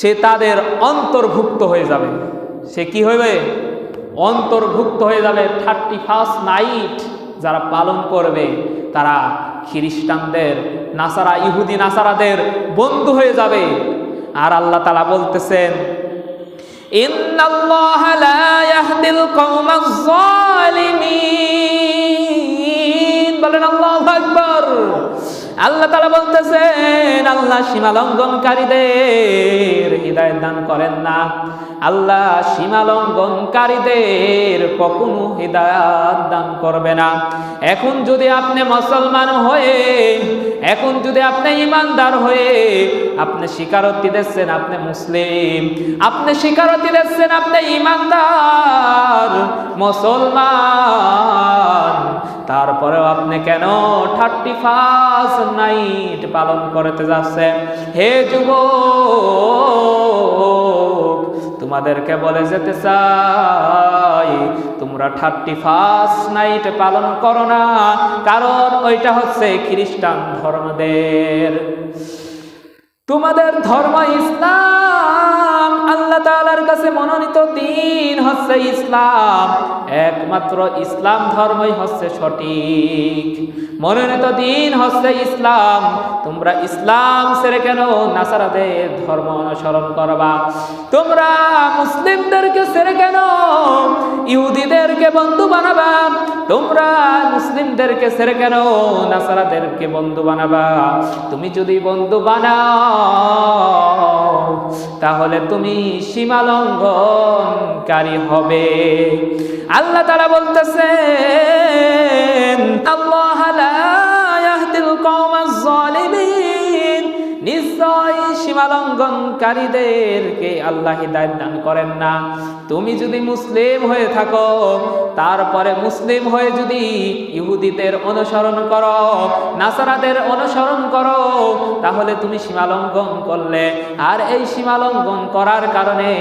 সে তাদের অন্তর্ভুক্ত হয়ে যাবে। সে কি হবে? অন্তর্ভুক্ত হয়ে যাবে। 31st নাইট যারা পালন করবে তারা খ্রিস্টানদের, নাসারা, ইহুদি নাসারাদের বন্ধু হয়ে যাবে। আর আল্লাহ তাআলা বলতেছেন, ইন্নাল্লাহা লা ইয়াহদিল কওমাজ যালিমিন। বলেন আল্লাহু আকবার। আল্লাহ তাআলা বলতেছেন, আল্লাহ সীমা লঙ্ঘনকারীদের হিদায়াত দান করেন না। আল্লাহ সীমা লঙ্ঘনকারীদের কখনো হিদায়াত দান করবে না। এখন যদি আপনি মুসলমান হয়ে, এখন যদি আপনি ইমানদার হয়ে আপনি স্বীকারোক্তি দিচ্ছেন আপনি মুসলিম, আপনি স্বীকারোক্তি দিচ্ছেন আপনি ইমানদার মুসলমান, তারপরেও আপনি কেন 31st নাইট পালন করতে যাচ্ছেন? হে যুবক, তোমাদেরকে বলে যেতে চাই, তোমরা 31st নাইট পালন করো না, কারণ ওইটা হচ্ছে খ্রিস্টান ধর্মদের। তোমাদের ধর্ম ইসলাম, আল্লাহ তাআলার কাছে মনোনীত দিন হচ্ছে ইসলাম। একমাত্র ইসলাম ধর্মই হচ্ছে সঠিক, মনোনীত দিন হচ্ছে ইসলাম। তোমরা ইসলাম ছেড়ে কেন নাসারাদের ধর্ম অনুসরণ করবা? তোমরা মুসলিমদেরকে ছেড়ে কেন ইহুদিদেরকে বন্ধু বানাবা? তোমরা মুসলিমদেরকে ছেড়ে কেন নাসারাদেরকে বন্ধু বানাবা? তুমি যদি বন্ধু বানাও তাহলে তুমি সীমা লঙ্ঘনকারী হবে। আল্লাহ তাআলা বলতেছেন, আল্লাহ লা ইয়াহদিল কওমাজ যালিমিন। নিশ্চয় সীমা লঙ্ঘনকারীদেরকে আল্লাহ হিদায়াত দান করেন না। তুমি যদি মুসলিম হয়ে থাকো, তারপরে মুসলিম হয়ে যদি ইহুদিদের অনুসরণ করো, নাসারাদের অনুসরণ করো, তাহলে তুমি সীমা লঙ্ঘন করলে। আর এই সীমা লঙ্ঘন করার কারণে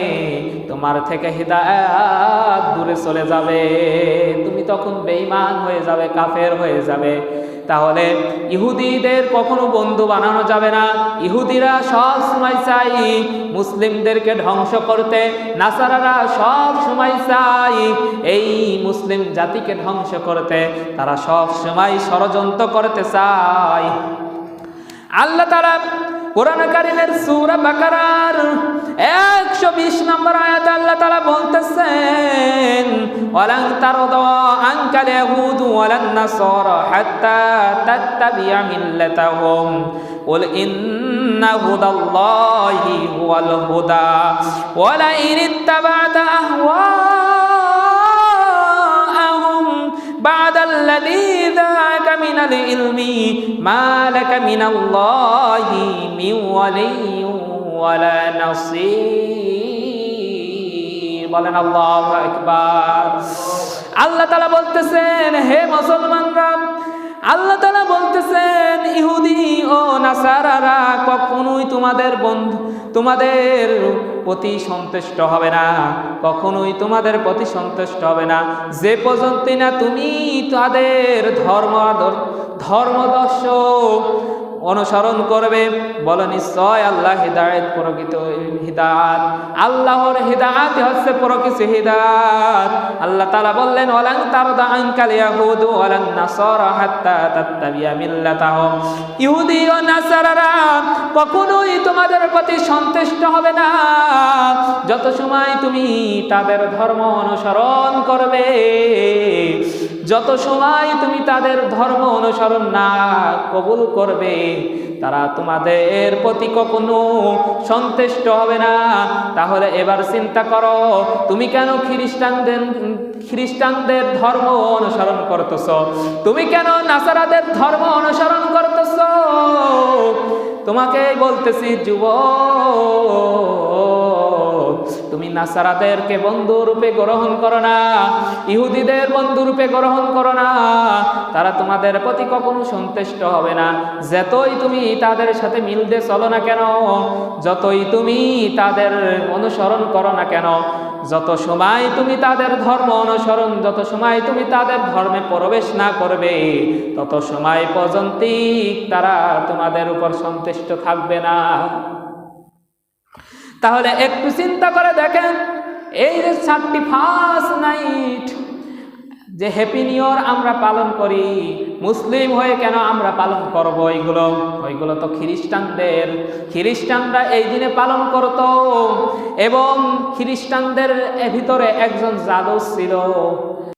তোমার থেকে হিদায়াত দূরে চলে যাবে। তুমি তখন বেঈমান হয়ে যাবে, কাফের হয়ে যাবে। তাহলে ইহুদিদের কখনো বন্ধু বানানো যাবে না। ইহুদিরা সব সময় চাই মুসলিমদেরকে ধ্বংস করতে, নাসারারা সব সময় চাই এই মুসলিম জাতিকে ধ্বংস করতে। তারা সব সময় ষড়যন্ত্র করতে চায়। আল্লাহ তাআলা কোরআন কারীমের সূরা বাকারার 120 নম্বর আয়াতে আল্লাহ তাআলা বলতেছেন, ওয়ালান তারদা আনকাল ইয়াহুদু ওয়ালান নাসারা হাত্তা তাত্তাবি'a মিল্লাতাহুম কুল ইন্না হুদাল্লাহি হুয়াল হুদা ওয়ালা ইন ইত্তাবা'তা আহওয়া'আহুম বা'দাল্লাযী যা'াকা মিনাল ইলমি মা লাকা মিনাল্লাহি মিন ওয়ালিয়্যিন ওয়ালা নাসীর। বলেন আল্লাহু আকবার। আল্লাহ তাআলা বলতেছেন, হে মুসলমানরা, আল্লাহ তাআলা বলতেছেন, ইহুদি ও নাসারারা কখনোই তোমাদের বন্ধু, তোমাদের প্রতি সন্তুষ্ট হবে না, কখনোই তোমাদের প্রতি সন্তুষ্ট হবে না যে পর্যন্ত না তুমি তাদের ধর্মদর্শ অনুসরণ করবে। বলো নিশ্চয় আল্লাহ হিদায়াত, প্রকৃত হিদায়াত, আল্লাহর হিদায়াত হচ্ছে প্রকৃত হিদায়াত। আল্লাহ তাআলা বললেন, ওয়ালান তারদা আনকাল ইয়াহুদু ওয়ালান নাসারা হাত্তা তাত্তাবি'a মিল্লাতাহুম। ইহুদি ও নাসারারা কখনোই তোমাদের প্রতি সন্তুষ্ট হবে না যত সময় তুমি তাদের ধর্ম অনুসরণ করবে। যত সময় তুমি তাদের ধর্ম অনুসরণ না কবুল করবে, তারা তোমাদের প্রতি কখনো সন্তুষ্ট হবে না। তাহলে এবার চিন্তা করো, তুমি কেন খ্রিস্টানদের ধর্ম অনুসরণ করতেছ? তুমি কেন নাসারাদের ধর্ম অনুসরণ করতেছ? তোমাকে বলতেছি যুবক, তুমি নাসারাদেরকে বন্ধুরূপে গ্রহণ করো না, ইহুদিদের বন্ধুরূপে গ্রহণ করো না। তারা তোমাদের প্রতি কখনো সন্তুষ্ট হবে না। যতই তুমি তাদের সাথে মিলতে চলো না কেন, যতই তুমি তাদের অনুসরণ করো না কেন, যত সময় তুমি তাদের ধর্ম অনুসরণ, যত সময় তুমি তাদের ধর্মে প্রবেশ না করবে, তত সময় পর্যন্তই তারা তোমাদের উপর সন্তুষ্ট থাকবে না। তাহলে একটু চিন্তা করে দেখেন, এই যে 31 নাইট যে হ্যাপি নিউ ইয়ার আমরা পালন করি, মুসলিম হয়ে কেন আমরা পালন করব? ওইগুলো তো খ্রিস্টানরা এই দিনে পালন করত। এবং খ্রিস্টানদের ভিতরে একজন জাদু ছিল,